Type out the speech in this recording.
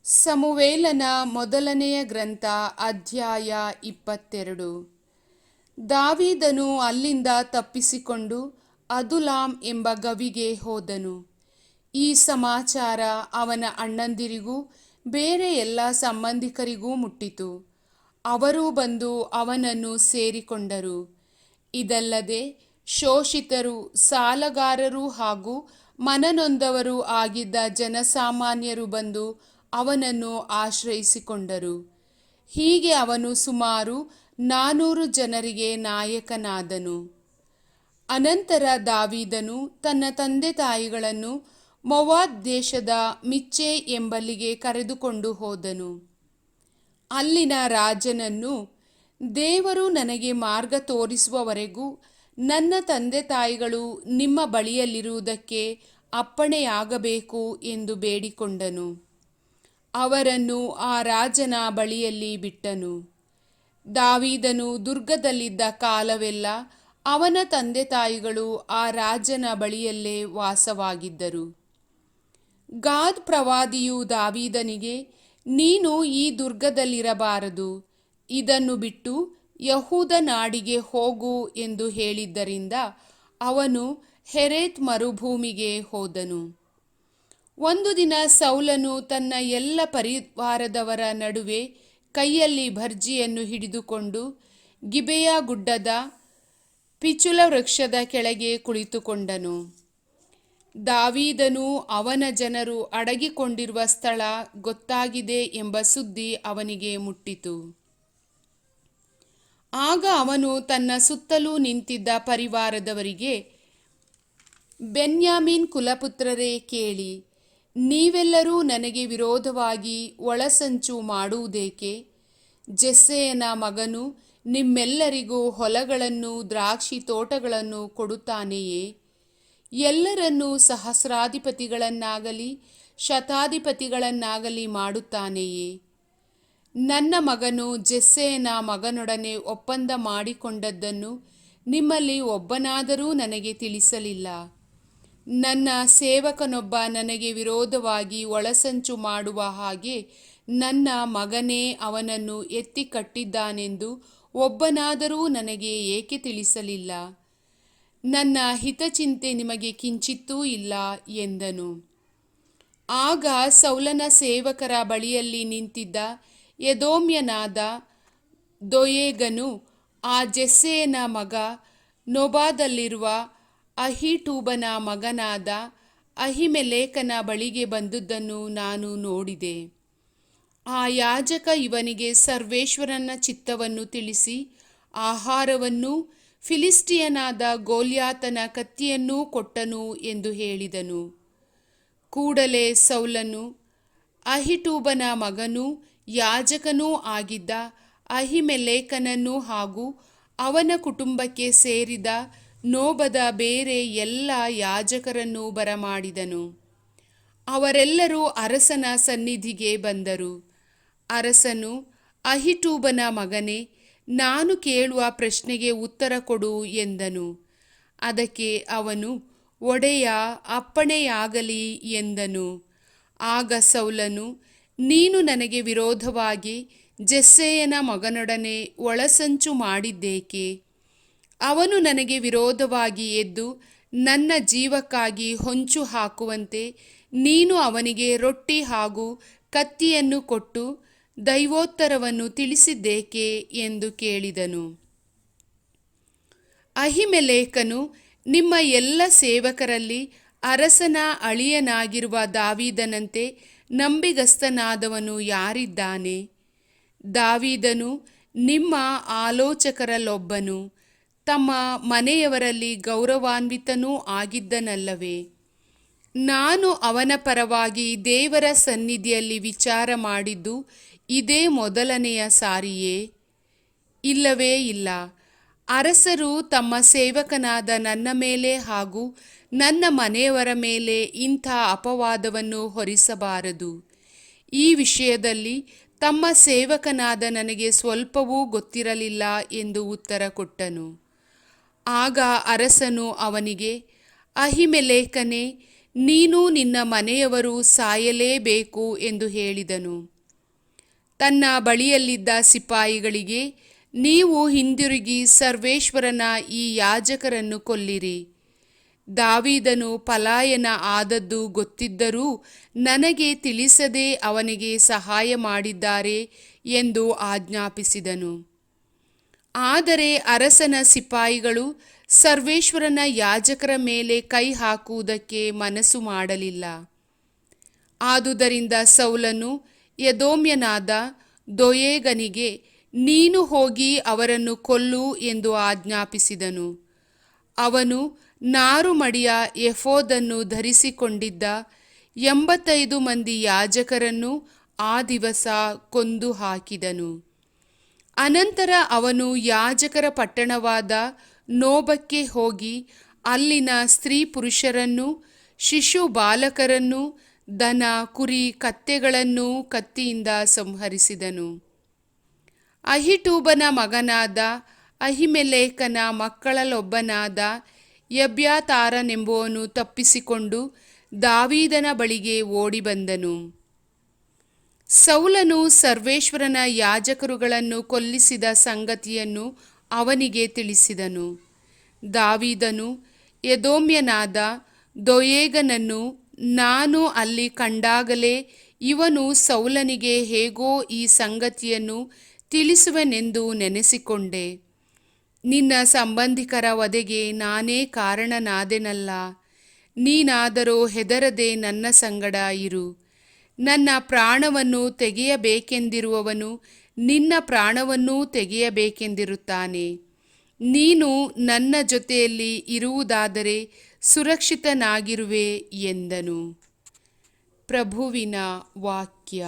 ಸಮುವೇಲನ ಮೊದಲನೆಯ ಗ್ರಂಥ ಅಧ್ಯಾಯ 22. ದಾವೀದನು ಅಲ್ಲಿಂದ ತಪ್ಪಿಸಿಕೊಂಡು ಅದುಲಾಮ್ ಎಂಬ ಗವಿಗೆ ಹೋದನು. ಈ ಸಮಾಚಾರ ಅವನ ಅಣ್ಣಂದಿರಿಗೂ ಬೇರೆ ಎಲ್ಲ ಸಂಬಂಧಿಕರಿಗೂ ಮುಟ್ಟಿತು. ಅವರೂ ಬಂದು ಅವನನ್ನು ಸೇರಿಕೊಂಡರು. ಇದಲ್ಲದೆ ಶೋಷಿತರು, ಸಾಲಗಾರರು ಹಾಗೂ ಮನನೊಂದವರು ಆಗಿದ್ದ ಜನಸಾಮಾನ್ಯರು ಬಂದು ಅವನನ್ನು ಆಶ್ರಯಿಸಿಕೊಂಡರು. ಹೀಗೆ ಅವನು ಸುಮಾರು 400 ಜನರಿಗೆ ನಾಯಕನಾದನು. ಅನಂತರ ದಾವೀದನು ತನ್ನ ತಂದೆ ತಾಯಿಗಳನ್ನು ಮೊವಾಬ್ ದೇಶದ ಮಿಚ್ಚೆ ಎಂಬಲ್ಲಿಗೆ ಕರೆದುಕೊಂಡು ಹೋದನು. ಅಲ್ಲಿನ ರಾಜನನ್ನು, ದೇವರು ನನಗೆ ಮಾರ್ಗ ತೋರಿಸುವವರೆಗೂ ನನ್ನ ತಂದೆ ತಾಯಿಗಳು ನಿಮ್ಮ ಬಳಿಯಲ್ಲಿರುವುದಕ್ಕೆ ಅಪ್ಪಣೆಯಾಗಬೇಕು ಎಂದು ಬೇಡಿಕೊಂಡನು. ಅವರನ್ನು ಆ ರಾಜನ ಬಳಿಯಲ್ಲಿ ಬಿಟ್ಟನು. ದಾವೀದನು ದುರ್ಗದಲ್ಲಿದ್ದ ಕಾಲವೆಲ್ಲ ಅವನ ತಂದೆ ತಾಯಿಗಳು ಆ ರಾಜನ ಬಳಿಯಲ್ಲೇ ವಾಸವಾಗಿದ್ದರು. ಗಾದ್ ಪ್ರವಾದಿಯು ದಾವೀದನಿಗೆ, ನೀನು ಈ ದುರ್ಗದಲ್ಲಿರಬಾರದು, ಇದನ್ನು ಬಿಟ್ಟು ಯಹೂದ ನಾಡಿಗೆ ಹೋಗು ಎಂದು ಹೇಳಿದ್ದರಿಂದ ಅವನು ಹೆರೆತ್ ಮರುಭೂಮಿಗೆ ಹೋದನು. ಒಂದು ದಿನ ಸೌಲನು ತನ್ನ ಎಲ್ಲ ಪರಿವಾರದವರ ನಡುವೆ ಕೈಯಲ್ಲಿ ಭರ್ಜಿಯನ್ನು ಹಿಡಿದುಕೊಂಡು ಗಿಬೆಯ ಗುಡ್ಡದ ಪಿಚುಲ ವೃಕ್ಷದ ಕೆಳಗೆ ಕುಳಿತುಕೊಂಡನು. ದಾವೀದನು ಅವನ ಜನರು ಅಡಗಿಕೊಂಡಿರುವ ಸ್ಥಳ ಗೊತ್ತಾಗಿದೆ ಎಂಬ ಸುದ್ದಿ ಅವನಿಗೆ ಮುಟ್ಟಿತು. ಆಗ ಅವನು ತನ್ನ ಸುತ್ತಲೂ ನಿಂತಿದ್ದ ಪರಿವಾರದವರಿಗೆ, ಬೆನ್ಯಾಮೀನ್ ಕುಲಪುತ್ರರೇ ಕೇಳಿ, ನೀವೆಲ್ಲರೂ ನನಗೆ ವಿರೋಧವಾಗಿ ಒಳಸಂಚು ಮಾಡುವುದೇಕೆ? ಜೆಸ್ಸೆಯನ ಮಗನು ನಿಮ್ಮೆಲ್ಲರಿಗೂ ಹೊಲಗಳನ್ನು ದ್ರಾಕ್ಷಿ ತೋಟಗಳನ್ನು ಕೊಡುತ್ತಾನೆಯೇ? ಎಲ್ಲರನ್ನೂ ಸಹಸ್ರಾಧಿಪತಿಗಳನ್ನಾಗಲಿ ಶತಾಧಿಪತಿಗಳನ್ನಾಗಲಿ ಮಾಡುತ್ತಾನೆಯೇ? ನನ್ನ ಮಗನು ಜೆಸ್ಸೆಯನ ಮಗನೊಡನೆ ಒಪ್ಪಂದ ಮಾಡಿಕೊಂಡದ್ದನ್ನು ನಿಮ್ಮಲ್ಲಿ ಒಬ್ಬನಾದರೂ ನನಗೆ ತಿಳಿಸಲಿಲ್ಲ. ನನ್ನ ಸೇವಕನೊಬ್ಬ ನನಗೆ ವಿರೋಧವಾಗಿ ಒಳಸಂಚು ಮಾಡುವ ಹಾಗೆ ನನ್ನ ಮಗನೇ ಅವನನ್ನು ಎತ್ತಿ ಕಟ್ಟಿದ್ದಾನೆಂದು ಒಬ್ಬನಾದರೂ ನನಗೆ ಏಕೆ ತಿಳಿಸಲಿಲ್ಲ? ನನ್ನ ಹಿತಚಿಂತೆ ನಿಮಗೆ ಕಿಂಚಿತ್ತೂ ಇಲ್ಲ ಎಂದನು. ಆಗ ಸೌಲನ ಸೇವಕರ ಬಳಿಯಲ್ಲಿ ನಿಂತಿದ್ದ ಎದೋಮ್ಯನಾದ ದೋಯೇಗನು ಆ ಜೆಸ್ಸೆಯನ ಮಗ ನೋಬದಲ್ಲಿರುವ ಅಹೀಟೂಬನ ಮಗನಾದ ಅಹಿಮೆಲೇಕನ ಬಳಿಗೆ ಬಂದುದನ್ನು ನಾನು ನೋಡಿದೆ. ಆ ಯಾಜಕ ಇವನಿಗೆ ಸರ್ವೇಶ್ವರನ ಚಿತ್ತವನ್ನು ತಿಳಿಸಿ ಆಹಾರವನ್ನೂ ಫಿಲಿಸ್ಟಿಯನಾದ ಗೋಲ್ಯಾತನ ಕತ್ತಿಯನ್ನೂ ಕೊಟ್ಟನು ಎಂದು ಹೇಳಿದನು. ಕೂಡಲೇ ಸೌಲನು ಅಹಿಟೂಬನ ಮಗನೂ ಯಾಜಕನೂ ಆಗಿದ್ದ ಅಹಿಮೆಲೇಕನನ್ನು ಹಾಗೂ ಅವನ ಕುಟುಂಬಕ್ಕೆ ಸೇರಿದ ನೋಬದ ಬೇರೆ ಎಲ್ಲ ಯಾಜಕರನ್ನು ಬರಮಾಡಿದನು. ಅವರೆಲ್ಲರೂ ಅರಸನ ಸನ್ನಿಧಿಗೆ ಬಂದರು. ಅರಸನು, ಅಹಿಟೂಬನ ಮಗನೇ, ನಾನು ಕೇಳುವ ಪ್ರಶ್ನೆಗೆ ಉತ್ತರ ಕೊಡು ಎಂದನು. ಅದಕ್ಕೆ ಅವನು, ಒಡೆಯ, ಅಪ್ಪಣೆಯಾಗಲಿ ಎಂದನು. ಆಗ ಸೌಲನು, ನೀನು ನನಗೆ ವಿರೋಧವಾಗಿ ಜೆಸ್ಸೆಯನ ಮಗನೊಡನೆ ಒಳಸಂಚು ಮಾಡಿದ್ದೇಕೆ? ಅವನು ನನಗೆ ವಿರೋಧವಾಗಿ ಎದ್ದು ನನ್ನ ಜೀವಕ್ಕಾಗಿ ಹೊಂಚು ಹಾಕುವಂತೆ ನೀನು ಅವನಿಗೆ ರೊಟ್ಟಿ ಹಾಗೂ ಕತ್ತಿಯನ್ನು ಕೊಟ್ಟು ದೈವೋತ್ತರವನ್ನು ತಿಳಿಸಿದ್ದೇಕೆ ಎಂದು ಕೇಳಿದನು. ಅಹಿಮೆಲೇಕನು, ನಿಮ್ಮ ಎಲ್ಲ ಸೇವಕರಲ್ಲಿ ಅರಸನ ಅಳಿಯನಾಗಿರುವ ದಾವೀದನಂತೆ ನಂಬಿಗಸ್ತನಾದವನು ಯಾರಿದ್ದಾನೆ? ದಾವೀದನು ನಿಮ್ಮ ಆಲೋಚಕರಲ್ಲೊಬ್ಬನು, ತಮ್ಮ ಮನೆಯವರಲ್ಲಿ ಗೌರವಾನ್ವಿತನೂ ಆಗಿದ್ದನಲ್ಲವೇ? ನಾನು ಅವನ ಪರವಾಗಿ ದೇವರ ಸನ್ನಿಧಿಯಲ್ಲಿ ವಿಚಾರ ಮಾಡಿದ್ದು ಇದೇ ಮೊದಲನೆಯ ಸಾರಿಯೇ? ಇಲ್ಲವೇ ಇಲ್ಲ. ಅರಸರು ತಮ್ಮ ಸೇವಕನಾದ ನನ್ನ ಮೇಲೆ ಹಾಗೂ ನನ್ನ ಮನೆಯವರ ಮೇಲೆ ಇಂಥ ಅಪವಾದವನ್ನು ಹೊರಿಸಬಾರದು. ಈ ವಿಷಯದಲ್ಲಿ ತಮ್ಮ ಸೇವಕನಾದ ನನಗೆ ಸ್ವಲ್ಪವೂ ಗೊತ್ತಿರಲಿಲ್ಲ ಎಂದು ಉತ್ತರ ಕೊಟ್ಟನು. ಆಗ ಅರಸನು ಅವನಿಗೆ, ಅಹಿಮೆಲೇಕನೇ, ನೀನು ನಿನ್ನ ಮನೆಯವರು ಸಾಯಲೇಬೇಕು ಎಂದು ಹೇಳಿದನು. ತನ್ನ ಬಳಿಯಲ್ಲಿದ್ದ ಸಿಪಾಯಿಗಳಿಗೆ, ನೀವು ಹಿಂದಿರುಗಿ ಸರ್ವೇಶ್ವರನ ಈ ಯಾಜಕರನ್ನು ಕೊಲ್ಲಿರಿ. ದಾವೀದನು ಪಲಾಯನ ಆದದ್ದು ಗೊತ್ತಿದ್ದರೂ ನನಗೆ ತಿಳಿಸದೆ ಅವನಿಗೆ ಸಹಾಯ ಮಾಡಿದ್ದಾರೆ ಎಂದು ಆಜ್ಞಾಪಿಸಿದನು. ಆದರೆ ಅರಸನ ಸಿಪಾಯಿಗಳು ಸರ್ವೇಶ್ವರನ ಯಾಜಕರ ಮೇಲೆ ಕೈ ಹಾಕುವುದಕ್ಕೆ ಮನಸ್ಸು ಮಾಡಲಿಲ್ಲ. ಆದುದರಿಂದ ಸೌಲನು ಎದೋಮ್ಯನಾದ ದೋಯೇಗನಿಗೆ, ನೀನು ಹೋಗಿ ಅವರನ್ನು ಕೊಲ್ಲು ಎಂದು ಆಜ್ಞಾಪಿಸಿದನು. ಅವನು ನಾರುಮಡಿಯ ಎಫೋದನ್ನು ಧರಿಸಿಕೊಂಡಿದ್ದ 85 ಮಂದಿ ಯಾಜಕರನ್ನು ಆ ದಿವಸ ಕೊಂದು ಹಾಕಿದನು. ಅನಂತರ ಅವನು ಯಾಜಕರ ಪಟ್ಟಣವಾದ ನೋಬಕ್ಕೆ ಹೋಗಿ ಅಲ್ಲಿನ ಸ್ತ್ರೀ ಪುರುಷರನ್ನು, ಶಿಶು ಬಾಲಕರನ್ನು, ದನ ಕುರಿ ಕತ್ತೆಗಳನ್ನೂ ಕತ್ತಿಯಿಂದ ಸಂಹರಿಸಿದನು. ಅಹಿಟೂಬನ ಮಗನಾದ ಅಹಿಮೆಲೇಕನ ಮಕ್ಕಳಲ್ಲೊಬ್ಬನಾದ ಎಬ್ಯಾತಾರನೆಂಬುವನು ತಪ್ಪಿಸಿಕೊಂಡು ದಾವೀದನ ಬಳಿಗೆ ಓಡಿ ಬಂದನು. ಸೌಲನು ಸರ್ವೇಶ್ವರನ ಯಾಜಕರುಗಳನ್ನು ಕೊಲ್ಲಿಸಿದ ಸಂಗತಿಯನ್ನು ಅವನಿಗೆ ತಿಳಿಸಿದನು. ದಾವೀದನು ಎದೋಮ್ಯನಾದ ದೋಯೇಗನನ್ನು ನಾನು ಅಲ್ಲಿ ಕಂಡಾಗಲೇ ಇವನು ಸೌಲನಿಗೆ ಹೇಗೋ ಈ ಸಂಗತಿಯನ್ನು ತಿಳಿಸುವೆನೆಂದು ನೆನೆಸಿಕೊಂಡೆ. ನಿನ್ನ ಸಂಬಂಧಿಕರ ವಧೆಗೆ ನಾನೇ ಕಾರಣನಾದೆನಲ್ಲ. ನೀನಾದರೋ ಹೆದರದೆ ನನ್ನ ಸಂಗಡ ಇರು. ನನ್ನ ಪ್ರಾಣವನ್ನು ತೆಗೆಯಬೇಕೆಂದಿರುವವನು ನಿನ್ನ ಪ್ರಾಣವನ್ನೂ ತೆಗೆಯಬೇಕೆಂದಿರುತ್ತಾನೆ. ನೀನು ನನ್ನ ಜೊತೆಯಲ್ಲಿ ಇರುವುದಾದರೆ ಸುರಕ್ಷಿತನಾಗಿರುವೆ ಎಂದನು. ಪ್ರಭುವಿನ ವಾಕ್ಯ.